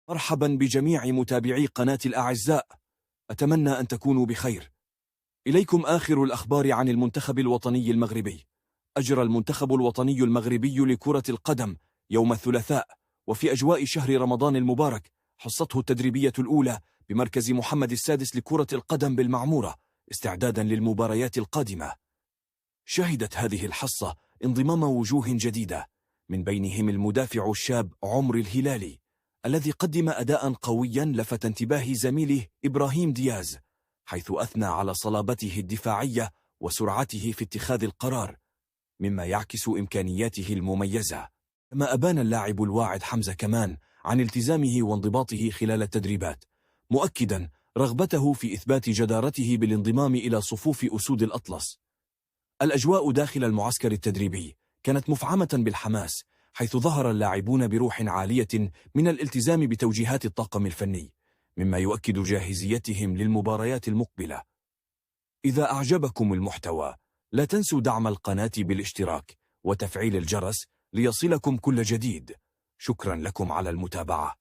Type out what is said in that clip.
مرحبا بجميع متابعي قناة الأعزاء، أتمنى أن تكونوا بخير. إليكم آخر الأخبار عن المنتخب الوطني المغربي. أجرى المنتخب الوطني المغربي لكرة القدم يوم الثلاثاء وفي أجواء شهر رمضان المبارك حصته التدريبية الأولى بمركز محمد السادس لكرة القدم بالمعمورة استعدادا للمباريات القادمة. شهدت هذه الحصة انضمام وجوه جديدة، من بينهم المدافع الشاب عمر الهلالي الذي قدم أداء قويا لفت انتباه زميله إبراهيم دياز، حيث أثنى على صلابته الدفاعية وسرعته في اتخاذ القرار، مما يعكس إمكانياته المميزة. كما أبان اللاعب الواعد حمزة كمان عن التزامه وانضباطه خلال التدريبات، مؤكدا رغبته في إثبات جدارته بالانضمام إلى صفوف أسود الأطلس. الأجواء داخل المعسكر التدريبي كانت مفعمة بالحماس، حيث ظهر اللاعبون بروح عالية من الالتزام بتوجيهات الطاقم الفني، مما يؤكد جاهزيتهم للمباريات المقبلة. إذا أعجبكم المحتوى لا تنسوا دعم القناة بالاشتراك وتفعيل الجرس ليصلكم كل جديد. شكرا لكم على المتابعة.